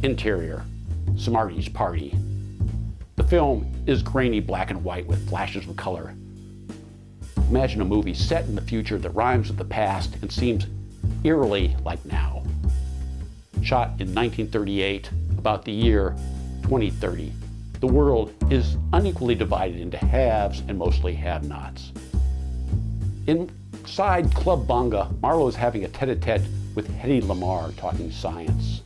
Interior, Smarty's party. The film is grainy black and white with flashes of color. Imagine a movie set in the future that rhymes with the past and seems eerily like now. Shot in 1938, about the year 2030, the world is unequally divided into haves and mostly have-nots. Inside Club Bonga, Marlo is having a tete-a-tete with Hedy Lamarr talking science.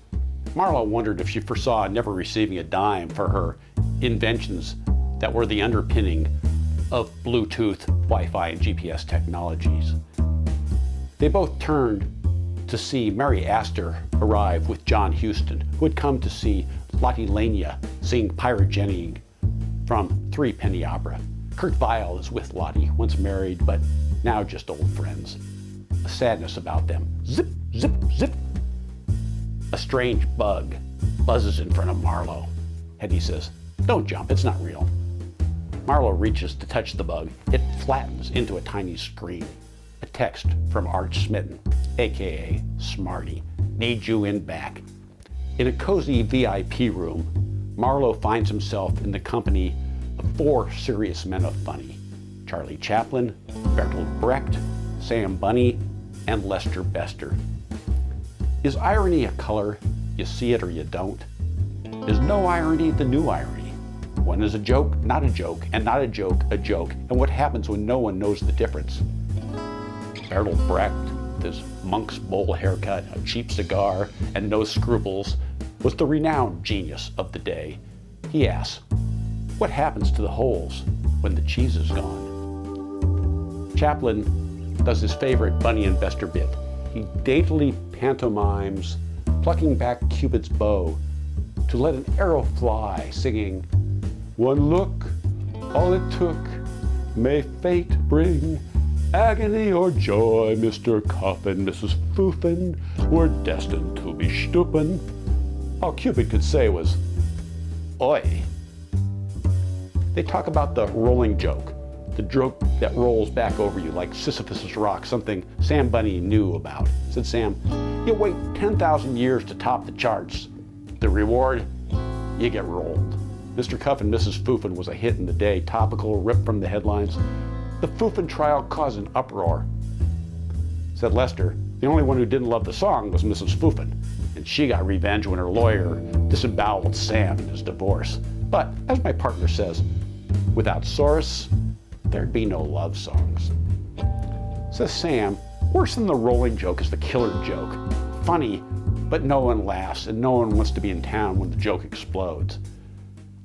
Marlo wondered if she foresaw never receiving a dime for her inventions that were the underpinning of Bluetooth, Wi-Fi, and GPS technologies. They both turned to see Mary Astor arrive with John Huston, who had come to see Lotte Lenya sing Pirate Jenny from Three Penny Opera. Kurt Weill is with Lotte, once married, but now just old friends. A sadness about them. Zip, zip, zip. A strange bug buzzes in front of Marlo. Hedy says, "Don't jump, it's not real." Marlo reaches to touch the bug. It flattens into a tiny screen. A text from Arch Smitten, aka Smarty. "Need you in back." In a cozy VIP room, Marlo finds himself in the company of four serious men of funny: Charlie Chaplin, Bertolt Brecht, Sam Bunny, and Lester Bester. Is irony a color? You see it or you don't? Is no irony the new irony? When is a joke not a joke, and not a joke a joke, and what happens when no one knows the difference? Bertolt Brecht, with his monk's bowl haircut, a cheap cigar, and no scruples, was the renowned genius of the day. He asks, what happens to the holes when the cheese is gone? Chaplin does his favorite Bunny and Bester bit. He daintily pantomimes plucking back Cupid's bow to let an arrow fly, singing, "One look, all it took, may fate bring agony or joy, Mr. Cuff and Mrs. Foofin were destined to be stupen." All Cupid could say was, "Oi." They talk about the rolling joke, the joke that rolls back over you like Sisyphus' rock, something Sam Bunny knew about. Said Sam, "You wait 10,000 years to top the charts. The reward, you get rolled." Mr. Cuff and Mrs. Foofin was a hit in the day, topical, ripped from the headlines. The Foofin trial caused an uproar. Said Lester, the only one who didn't love the song was Mrs. Foofin, and she got revenge when her lawyer disemboweled Sam in his divorce. But, as my partner says, without source, there'd be no love songs. Says Sam, worse than the rolling joke is the killer joke. Funny, but no one laughs, and no one wants to be in town when the joke explodes.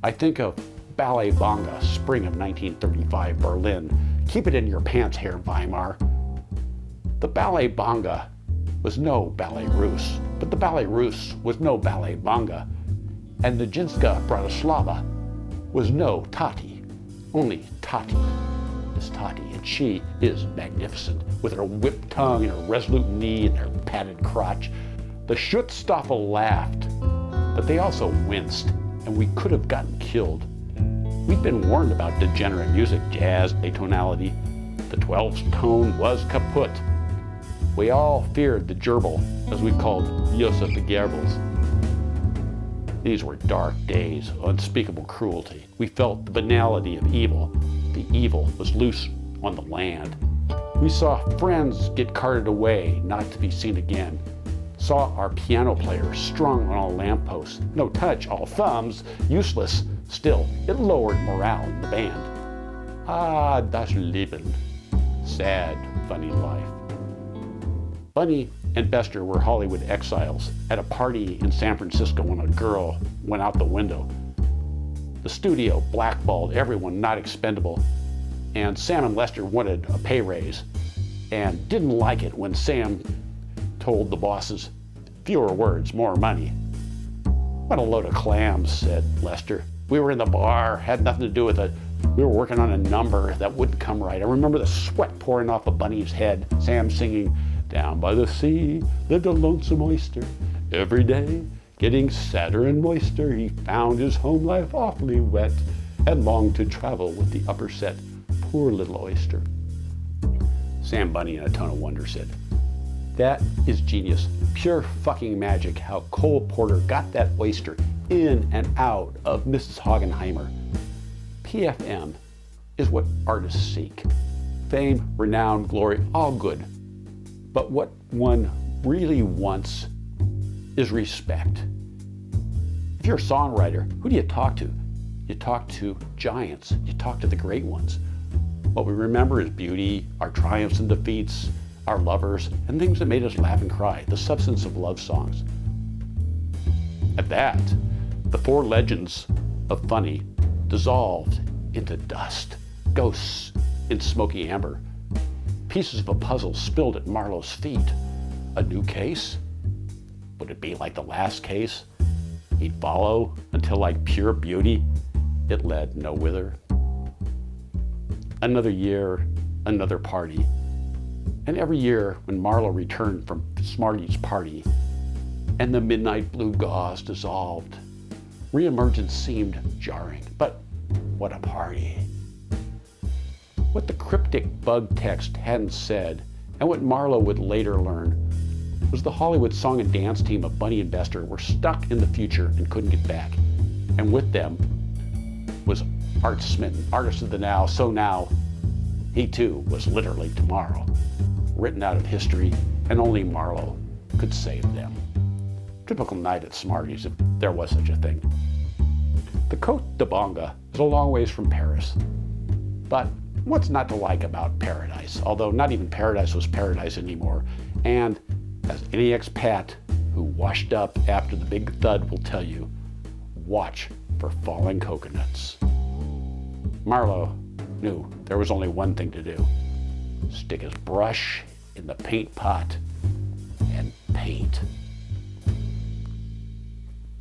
I think of Ballet Bonga, spring of 1935, Berlin. Keep it in your pants, Herr Weimar. The Ballet Bonga was no Ballet Russe, but the Ballet Russe was no Ballet Bonga, and the Jinska Bratislava was no Tati. Only Tati is Tati, and she is magnificent, with her whipped tongue and her resolute knee and her padded crotch. The Schutzstaffel laughed, but they also winced, and we could have gotten killed. We'd been warned about degenerate music, jazz, atonality. The 12th tone was kaput. We all feared the gerbil, as we called Josef the Goebbels. These were dark days of unspeakable cruelty. We felt the banality of evil. The evil was loose on the land. We saw friends get carted away, not to be seen again. Saw our piano player strung on a lamppost. No touch, all thumbs, useless. Still, it lowered morale in the band. Ah, das Leben. Sad, funny life. Bunny and Bester were Hollywood exiles at a party in San Francisco when a girl went out the window. The studio blackballed everyone not expendable, and Sam and Lester wanted a pay raise and didn't like it when Sam told the bosses, fewer words, more money. "What a load of clams," said Lester. "We were in the bar, had nothing to do with it. We were working on a number that wouldn't come right. I remember the sweat pouring off of Bunny's head, Sam singing, 'Down by the sea lived a lonesome oyster. Every day, getting sadder and moister, he found his home life awfully wet and longed to travel with the upper set. Poor little oyster.'" Sam Bunny, in a tone of wonder, said, That is genius. Pure fucking magic how Cole Porter got that oyster in and out of Mrs. Hoggenheimer. PFM is what artists seek. Fame, renown, glory, all good. But what one really wants is respect. If you're a songwriter, who do you talk to? You talk to giants. You talk to the great ones. What we remember is beauty, our triumphs and defeats, our lovers, and things that made us laugh and cry, the substance of love songs. At that, the four legends of funny dissolved into dust, ghosts in smoky amber, pieces of a puzzle spilled at Marlowe's feet. A new case? Would it be like the last case? He'd follow until, like pure beauty, it led no whither. Another year, another party. And every year when Marlowe returned from Smarty's party and the midnight blue gauze dissolved, reemergence seemed jarring. But what a party. What the cryptic bug text hadn't said, and what Marlowe would later learn, was the Hollywood song and dance team of Bunny and Bester were stuck in the future and couldn't get back. And with them was Art Smitten, artist of the now, so now he too was literally tomorrow, written out of history, and only Marlowe could save them. Typical night at Smarty's, if there was such a thing. The Côte de Bonga is a long ways from Paris, but what's not to like about paradise? Although not even paradise was paradise anymore, and as any expat who washed up after the big thud will tell you, watch for falling coconuts. Marlowe knew there was only one thing to do: stick his brush in the paint pot and paint.